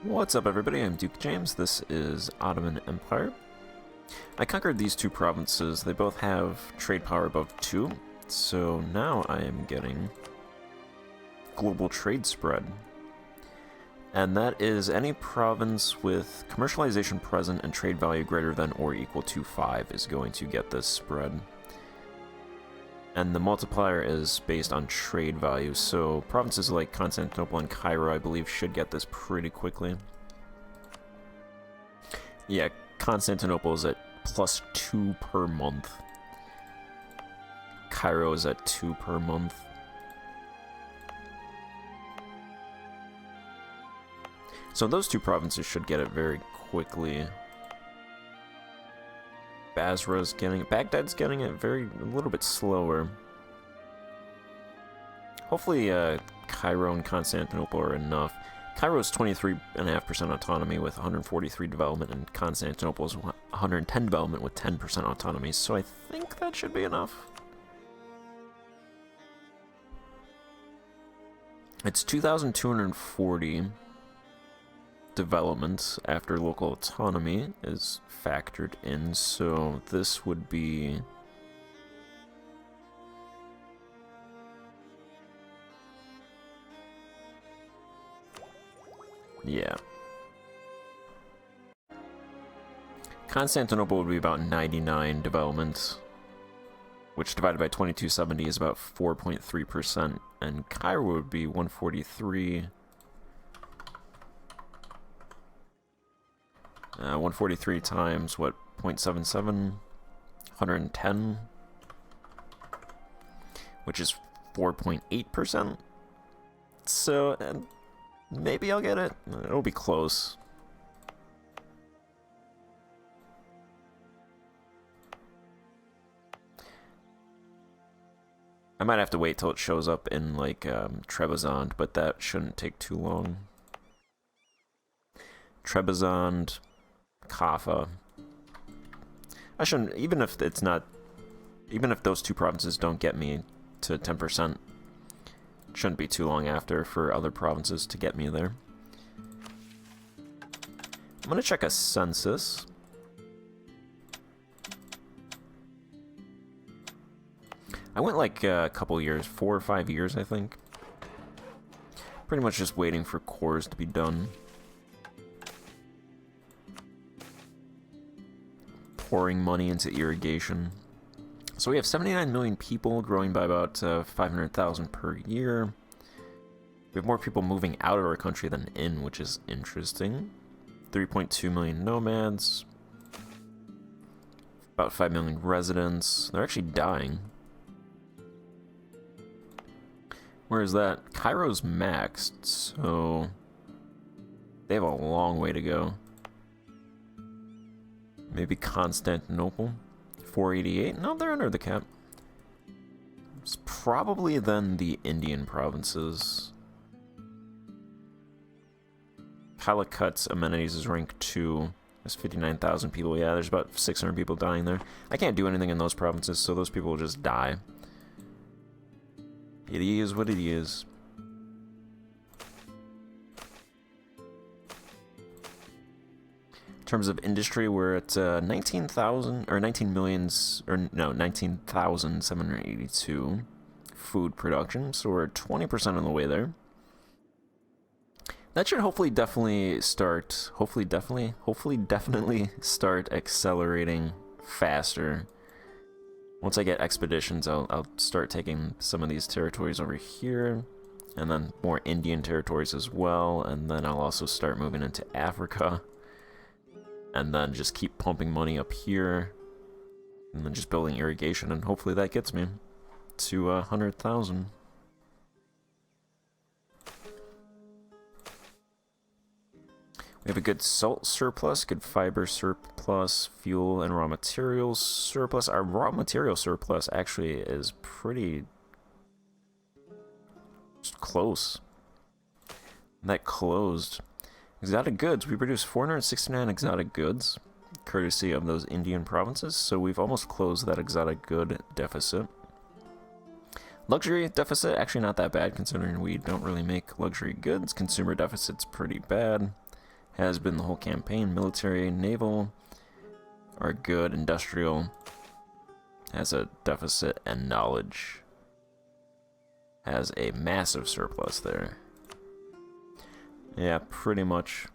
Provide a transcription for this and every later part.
What's up, everybody? I'm Duke James. This is Ottoman Empire. I conquered these two provinces. They both have trade power above 2, so now I am getting global trade spread. And that is any province with commercialization present and trade value greater than or equal to 5 is going to get this spread. And the multiplier is based on trade value, so provinces like Constantinople and Cairo, I believe, should get this pretty quickly. Yeah, Constantinople is at +2 per month. Cairo is at 2 per month. So those two provinces should get it very quickly. Basra's getting it. Baghdad's getting it a little bit slower. Hopefully Cairo and Constantinople are enough. Cairo's 23.5% autonomy with 143 development, and Constantinople's 110 development with 10% autonomy, so I think that should be enough. It's 2,240 development after local autonomy is factored in, so this would be yeah. Constantinople would be about 99 development, which divided by 2270 is about 4.3%, and Cairo would be 143. 143 times, what, 0.77? 110, which is 4.8%. So, maybe I'll get it. It'll be close. I might have to wait till it shows up in, like, Trebizond, but that shouldn't take too long. Trebizond, Kaffa. I shouldn't, even if it's not, even if those two provinces don't get me to 10%, shouldn't be too long after for other provinces to get me there. I'm gonna check a census. I went like a couple years, 4 or 5 years, I think. Pretty much just waiting for cores to be done. Pouring money into irrigation. So we have 79 million people, growing by about 500,000 per year. We have more people moving out of our country than in, which is interesting. 3.2 million nomads. About 5 million residents. They're actually dying. Where is that? Cairo's maxed, so they have a long way to go. Maybe Constantinople, 488. No, they're under the cap. It's probably then the Indian provinces. Palikut's amenities is rank 2. There's 59,000 people. Yeah, there's about 600 people dying there. I can't do anything in those provinces, so those people will just die. It is what it is. In terms of industry, we're at 19,000 or 19 millions, or no, 19,782 food production, so we're 20% on the way there. That should hopefully definitely start, definitely start accelerating faster. Once I get expeditions, I'll start taking some of these territories over here, and then more Indian territories as well, and then I'll also start moving into Africa. And then just keep pumping money up here, and then just building irrigation, and hopefully that gets me to 100,000. We have a good salt surplus, good fiber surplus, fuel and raw materials surplus. Our raw material surplus actually is pretty close. That closed. Exotic goods. We produce 469 exotic goods, courtesy of those Indian provinces, so we've almost closed that exotic good deficit. Luxury deficit, actually not that bad, considering we don't really make luxury goods. Consumer deficit's pretty bad. Has been the whole campaign. Military, naval are good. Industrial has a deficit, and knowledge has a massive surplus there. Yeah, pretty much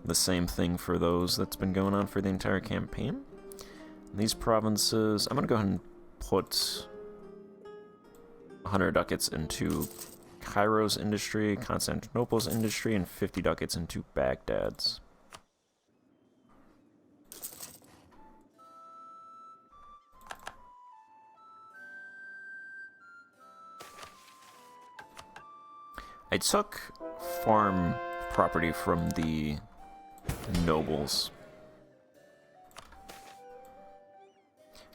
the same thing for those that's been going on for the entire campaign. These provinces, I'm going to go ahead and put 100 ducats into Cairo's industry, Constantinople's industry, and 50 ducats into Baghdad's. I took farm property from the nobles.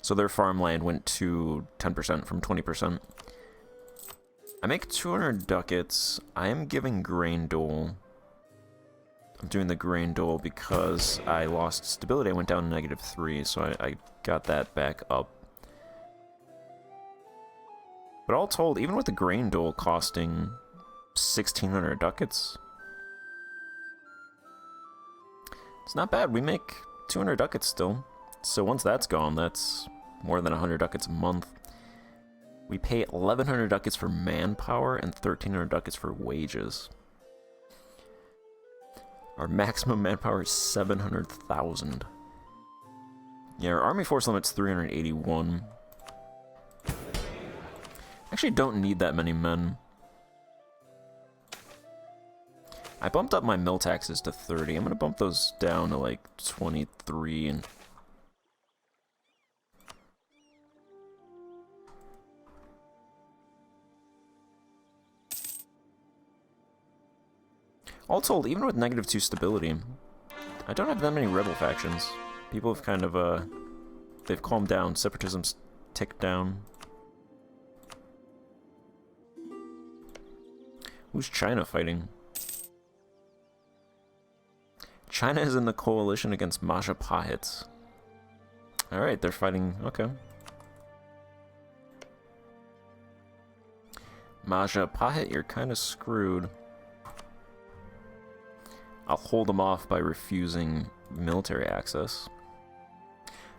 So their farmland went to 10% from 20%. I make 200 ducats. I am giving grain dole. I'm doing the grain dole because I lost stability. I went down to -3, so I got that back up. But all told, even with the grain dole costing 1,600 ducats, it's not bad. We make 200 ducats still. So once that's gone, that's more than 100 ducats a month. We pay 1,100 ducats for manpower and 1,300 ducats for wages. Our maximum manpower is 700,000. Yeah, our army force limit's 381. Actually don't need that many men. I bumped up my mill taxes to 30. I'm going to bump those down to like 23 and... All told, even with -2 stability, I don't have that many rebel factions. People have kind of, they've calmed down. Separatism's ticked down. Who's China fighting? China is in the coalition against Majapahit. Alright, they're fighting, okay. Majapahit, you're kind of screwed. I'll hold them off by refusing military access.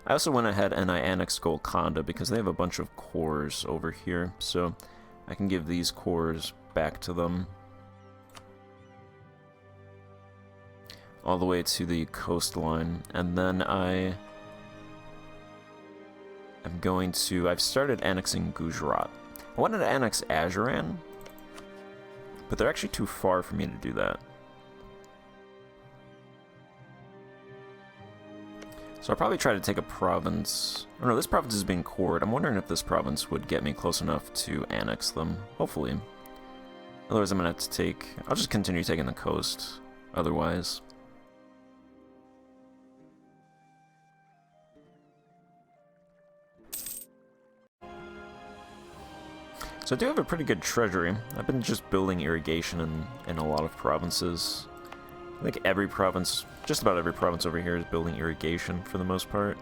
I also went ahead and I annexed Golconda because they have a bunch of cores over here, so I can give these cores back to them. All the way to the coastline, and then I am going to... I've started annexing Gujarat. I wanted to annex Agrarian, but they're actually too far for me to do that. So I'll probably try to take a province... Oh no, this province is being cored. I'm wondering if this province would get me close enough to annex them. Hopefully. Otherwise I'm going to have to take... I'll just continue taking the coast, otherwise. So I do have a pretty good treasury. I've been just building irrigation in a lot of provinces. I think every province, just about every province over here is building irrigation for the most part.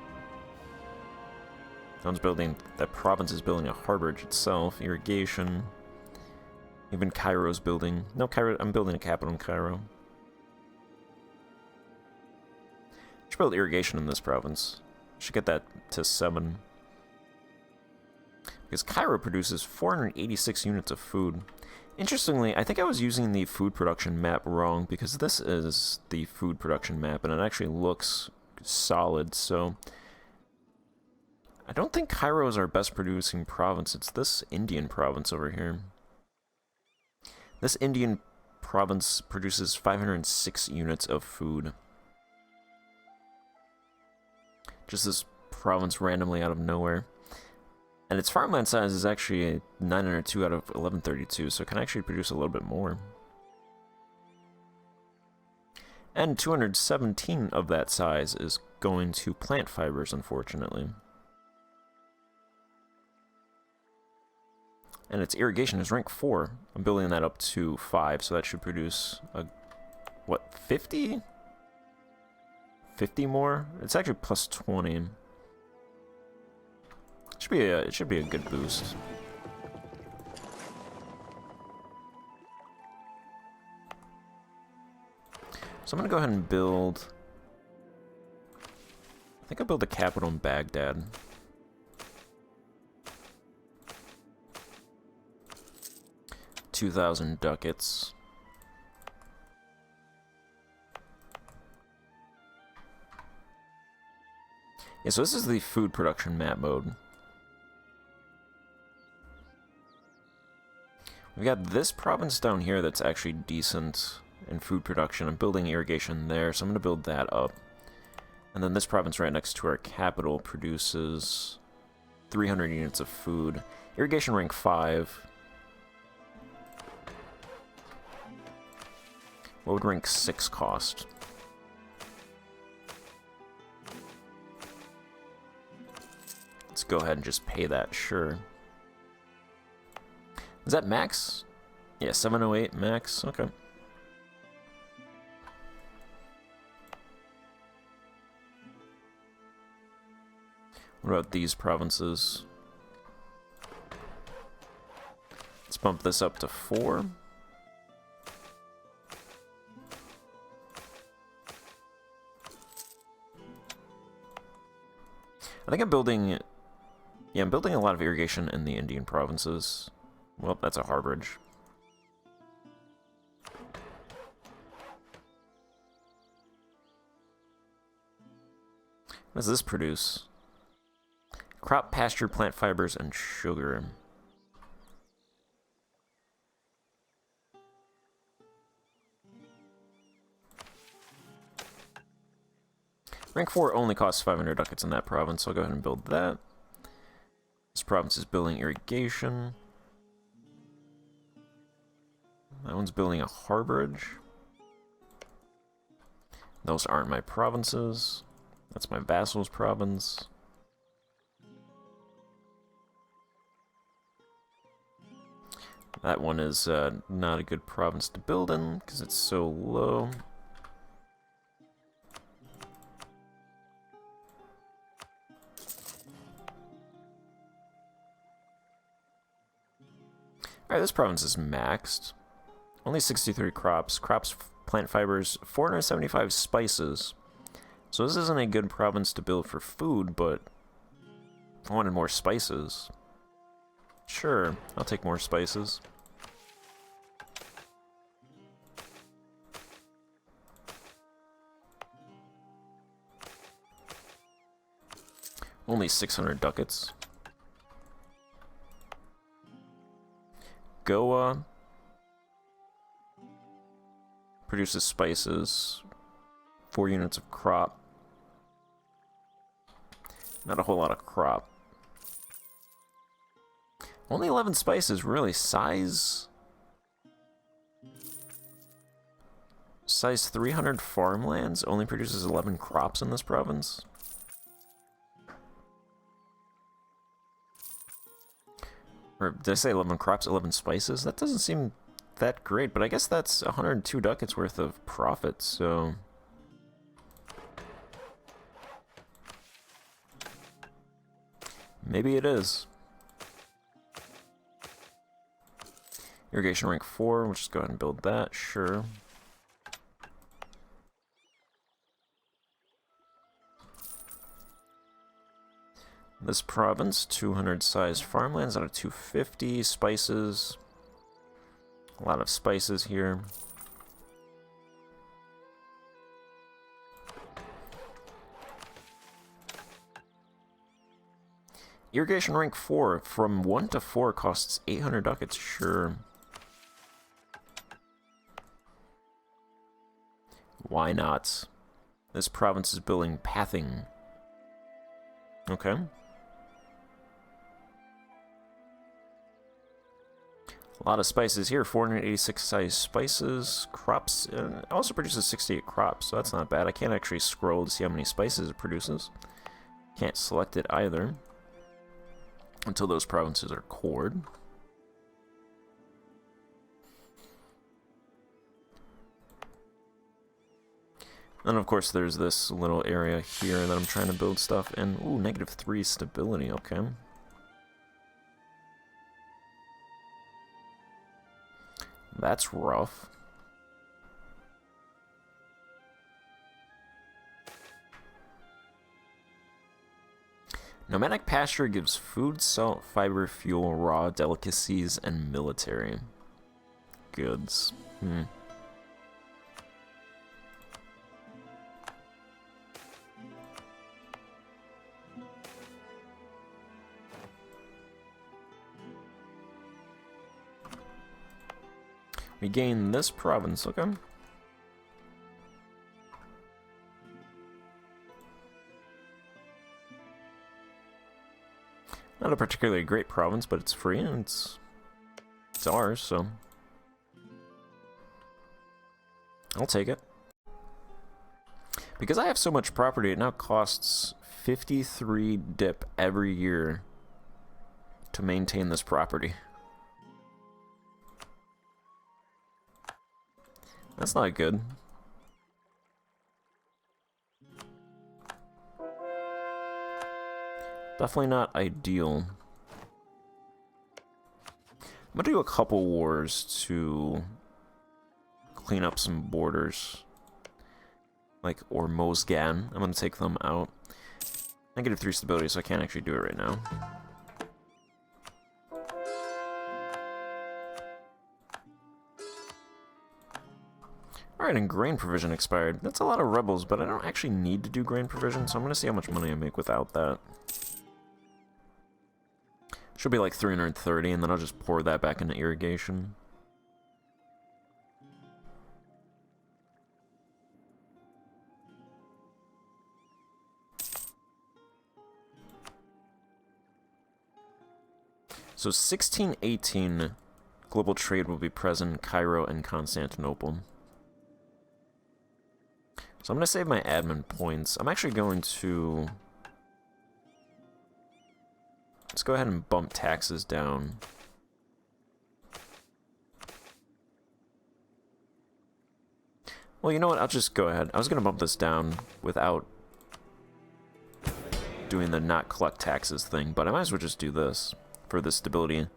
That province is building a harbor itself, irrigation. Even Cairo's building, no, Cairo, I'm building a capital in Cairo. Should build irrigation in this province. Should get that to 7. Because Cairo produces 486 units of food. Interestingly, I think I was using the food production map wrong, because this is the food production map, and it actually looks solid, so... I don't think Cairo is our best producing province, it's this Indian province over here. This Indian province produces 506 units of food. Just this province randomly out of nowhere. And its farmland size is actually 902 out of 1132, so it can actually produce a little bit more. And 217 of that size is going to plant fibers, unfortunately. And its irrigation is rank 4. I'm building that up to 5, so that should produce, what, 50? 50 more? It's actually plus 20. It should be a good boost. So I'm gonna go ahead and build... I think I'll build a capital in Baghdad. $2,000 ducats. Yeah, so this is the food production map mode. We've got this province down here that's actually decent in food production. I'm building irrigation there, so I'm going to build that up. And then this province right next to our capital produces 300 units of food. Irrigation rank 5. What would rank 6 cost? Let's go ahead and just pay that, sure. Is that max? Yeah, 708 max, okay. What about these provinces? Let's bump this up to 4. I think I'm building... Yeah, I'm building a lot of irrigation in the Indian provinces. Well, that's a harborage. What does this produce? Crop, pasture, plant fibers, and sugar. Rank 4 only costs 500 ducats in that province, so I'll go ahead and build that. This province is building irrigation. That one's building a harborage. Those aren't my provinces. That's my vassal's province. That one is not a good province to build in because it's so low. Alright, this province is maxed. Only 63 crops. Crops, plant fibers, 475 spices. So this isn't a good province to build for food, but if I wanted more spices, sure, I'll take more spices. Only 600 ducats. Goa produces spices, 4 units of crop. Not a whole lot of crop. Only 11 spices, really. Size 300 farmlands only produces 11 crops in this province. Or did I say 11 crops, 11 spices? That doesn't seem that great, but I guess that's 102 ducats worth of profit, so... maybe it is. Irrigation rank 4, we'll just go ahead and build that, sure. This province, 200 sized farmlands out of 250. Spices. A lot of spices here. Irrigation rank 4. From 1 to 4 costs 800 ducats, sure. Why not? This province is building pathing. Okay. A lot of spices here, 486 size spices. Crops, it also produces 68 crops, so that's not bad. I can't actually scroll to see how many spices it produces. Can't select it either until those provinces are cored. And of course there's this little area here that I'm trying to build stuff in. Ooh, -3 stability, okay. That's rough. Nomadic pasture gives food, salt, fiber, fuel, raw, delicacies, and military goods. We gain this province, okay? Not a particularly great province, but it's free and it's ours, so I'll take it. Because I have so much property, it now costs 53 dip every year to maintain this property. That's not good. Definitely not ideal. I'm gonna do a couple wars to clean up some borders. Like Ormozgan. I'm gonna take them out. -3 stability, so I can't actually do it right now. Alright, and grain provision expired. That's a lot of rebels, but I don't actually need to do grain provision, so I'm gonna see how much money I make without that. Should be like 330, and then I'll just pour that back into irrigation. So 1618, global trade will be present in Cairo and Constantinople. So I'm going to save my admin points. I'm actually going to... Let's go ahead and bump taxes down. Well, you know what? I'll just go ahead. I was going to bump this down without doing the not collect taxes thing, but I might as well just do this for the stability. And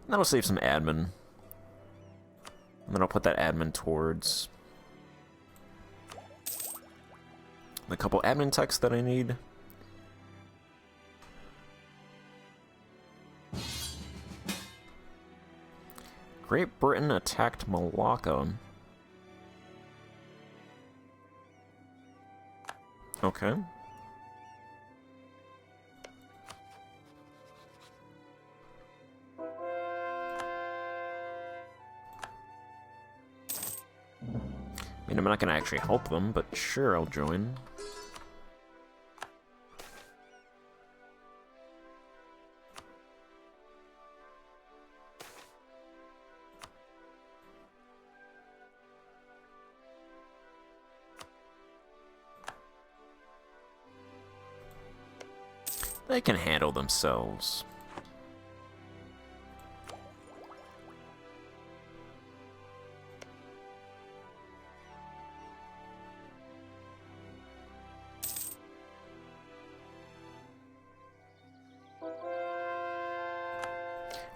that'll save some admin. And then I'll put that admin towards the couple admin texts that I need. Great Britain attacked Malacca. Okay. I mean, I'm not going to actually help them, but sure, I'll join. They can handle themselves.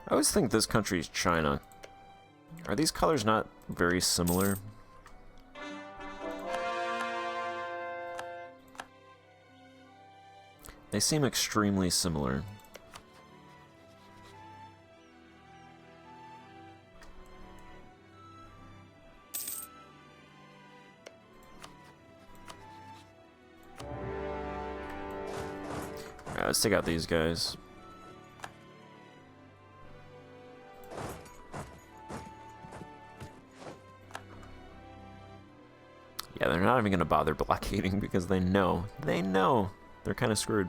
I always think this country is China. Are these colors not very similar? They seem extremely similar. Alright, let's take out these guys. Yeah, they're not even going to bother blockading because they know they're kind of screwed.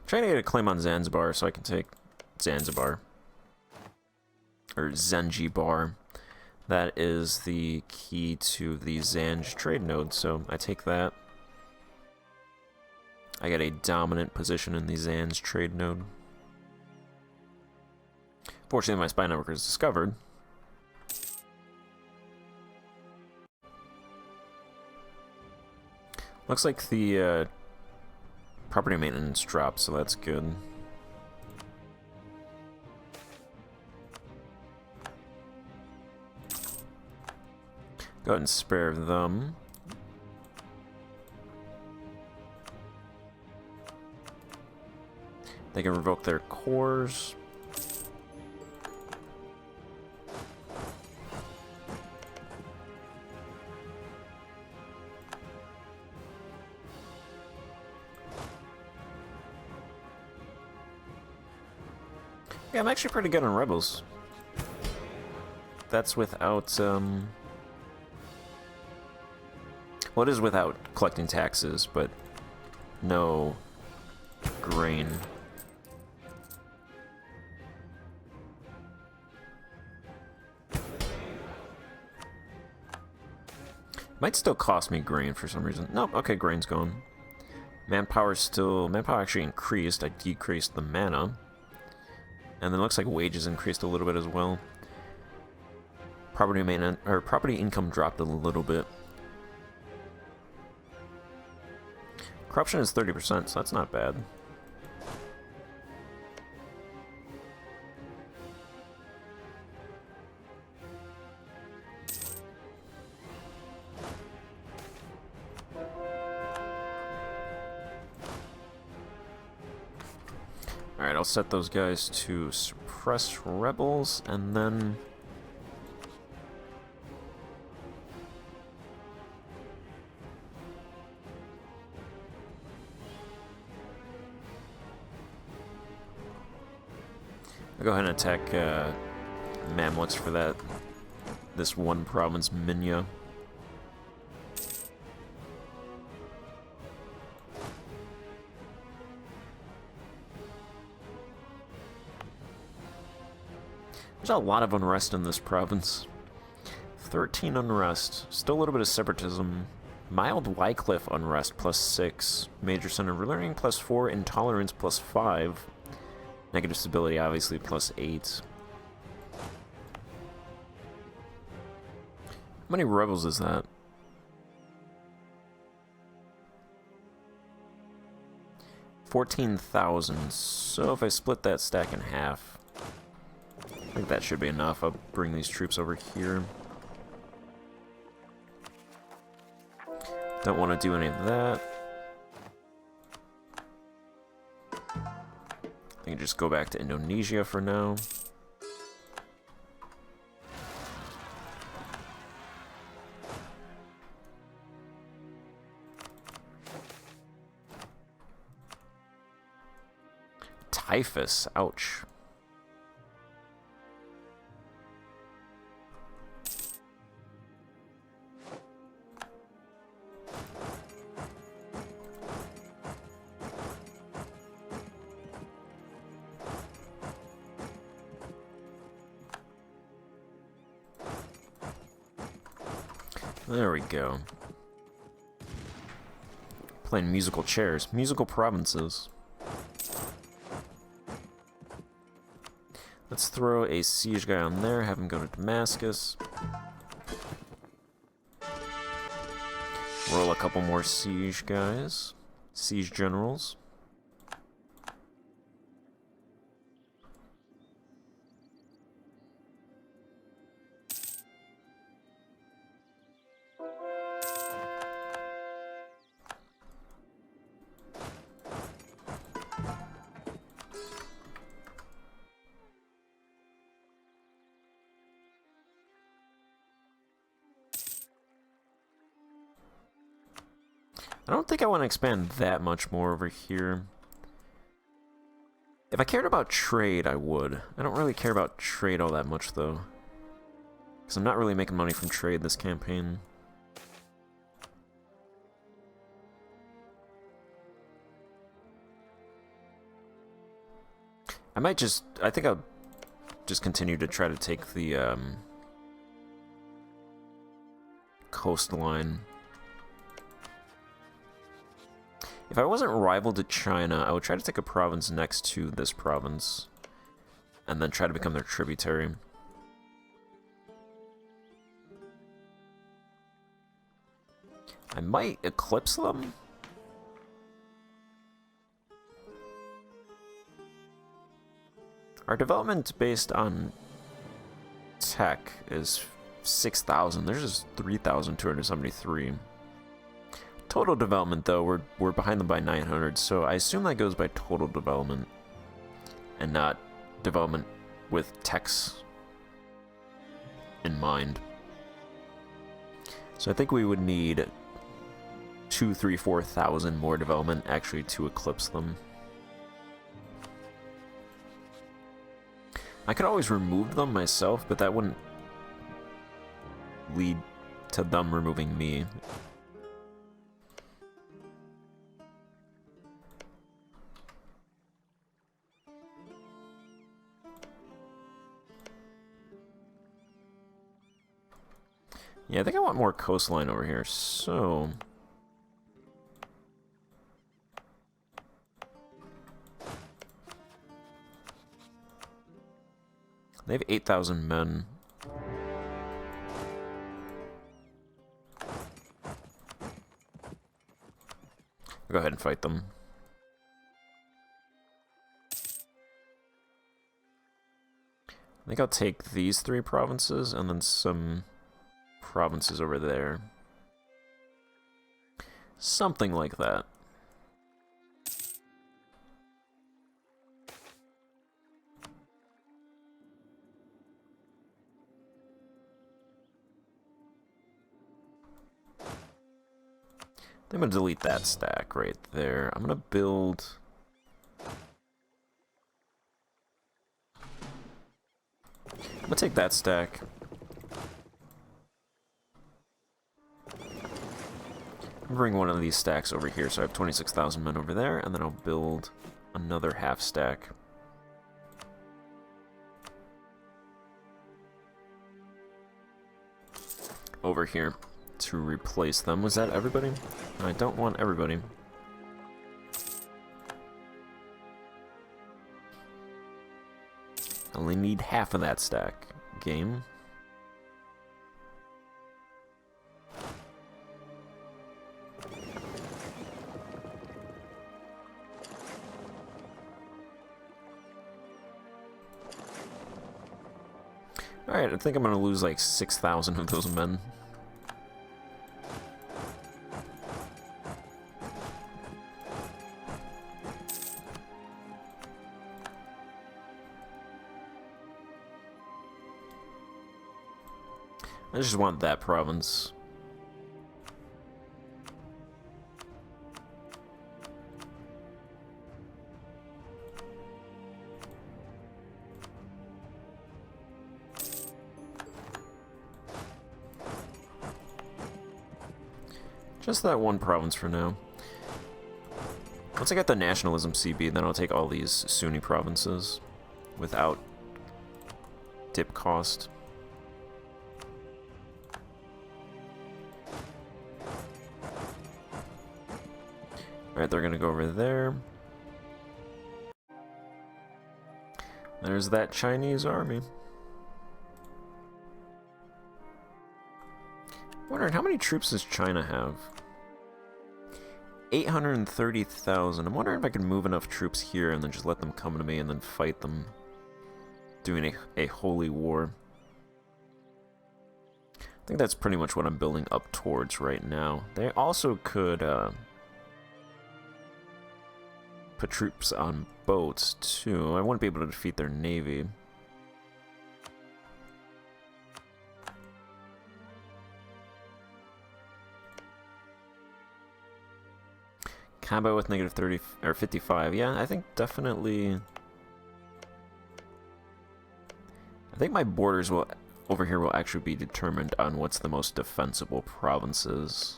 Trying to get a claim on Zanzibar so I can take Zanzibar. Or Zanzibar. That is the key to the Zanj trade node, so I take that. I got a dominant position in the Zanj trade node. Fortunately, my spy network is discovered. Looks like the property maintenance dropped, so that's good. Go ahead and spare them. They can revoke their cores. Yeah, I'm actually pretty good on rebels. That's without, well, it is without collecting taxes, but no grain. Might still cost me grain for some reason. Nope, okay, grain's gone. Manpower actually increased. I decreased the mana. And then it looks like wages increased a little bit as well. Property maintenance, or property income dropped a little bit. Corruption is 30%, so that's not bad. Alright, I'll set those guys to suppress rebels, and then... I'll go ahead and attack Mamluks for that. This one province, Minya. There's a lot of unrest in this province. 13 unrest. Still a little bit of separatism. Mild Wycliffe unrest +6. Major center of learning +4. Intolerance +5. Negative stability obviously +8. How many rebels is that? 14,000. So if I split that stack in half, I think that should be enough. I'll bring these troops over here. Don't want to do any of that. I can just go back to Indonesia for now. Typhus, ouch. There we go. Playing musical chairs. Musical provinces. Let's throw a siege guy on there, have him go to Damascus. Roll a couple more siege guys. Siege generals. I don't think I want to expand that much more over here. If I cared about trade, I would. I don't really care about trade all that much, though. Because I'm not really making money from trade this campaign. I think I'll just continue to try to take the, coastline. If I wasn't rival to China, I would try to take a province next to this province, and then try to become their tributary. I might eclipse them? Our development based on tech is 6,000. There's just 3,273. Total development, though, we're behind them by 900, so I assume that goes by total development and not development with techs in mind. So I think we would need 2, 3, 4,000 more development actually to eclipse them. I could always remove them myself, but that wouldn't lead to them removing me. Yeah, I think I want more coastline over here, so... They have 8,000 men. I'll go ahead and fight them. I think I'll take these 3 provinces and then some provinces over there. Something like that. I'm going to delete that stack right there. I'm going to build... I'm going to take that stack. Bring one of these stacks over here, so I have 26,000 men over there, and then I'll build another half stack. Over here to replace them. Was that everybody? I don't want everybody. I only need half of that stack. Game. Alright, I think I'm gonna lose like 6,000 of those men. I just want that province. Just that one province for now. Once I get the nationalism CB, then I'll take all these Sunni provinces without dip cost. Alright, they're gonna go over there. There's that Chinese army. Wondering, how many troops does China have? 830,000. I'm wondering if I can move enough troops here and then just let them come to me and then fight them. Doing a holy war. I think that's pretty much what I'm building up towards right now. They also could put troops on boats too. I wouldn't be able to defeat their navy. Combat with negative 30 or 55. Yeah, I think definitely. I think my borders will over here will actually be determined on what's the most defensible provinces.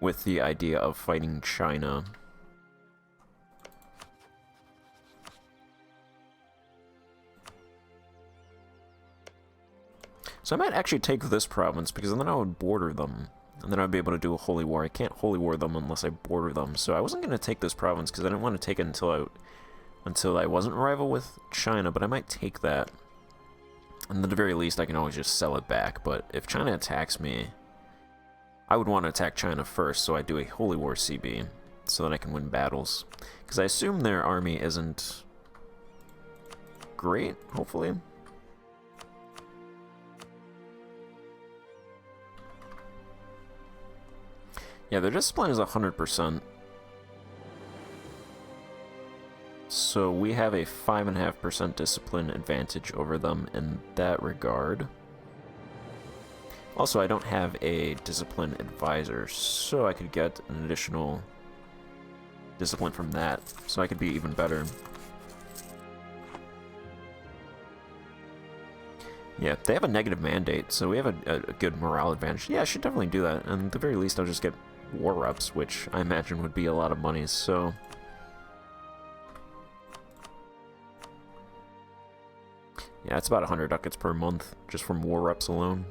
With the idea of fighting China. So I might actually take this province, because then I would border them. And then I'd be able to do a holy war. I can't holy war them unless I border them. So I wasn't going to take this province, because I didn't want to take it until I wasn't rival with China, but I might take that. And at the very least, I can always just sell it back. But if China attacks me, I would want to attack China first, so I do a holy war CB, so that I can win battles. Because I assume their army isn't great, hopefully. Yeah, their discipline is 100%. So we have a 5.5% discipline advantage over them in that regard. Also, I don't have a discipline advisor, so I could get an additional discipline from that, so I could be even better. Yeah, they have a negative mandate, so we have a good morale advantage. Yeah, I should definitely do that, and at the very least I'll just get war reps, which I imagine would be a lot of money, so... Yeah, it's about 100 ducats per month, just from war reps alone.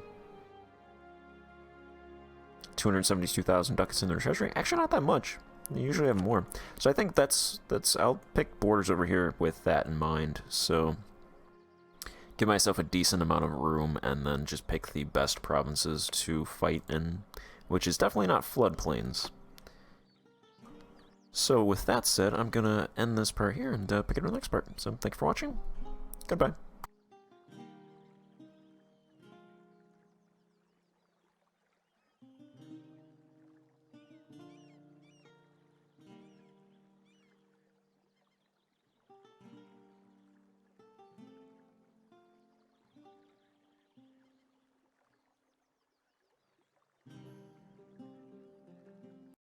272,000 ducats in their treasury. Actually, not that much. They usually have more. So I think that's I'll pick borders over here with that in mind. So give myself a decent amount of room and then just pick the best provinces to fight in, which is definitely not floodplains. So with that said, I'm gonna end this part here and pick it in the next part. So thank you for watching. Goodbye.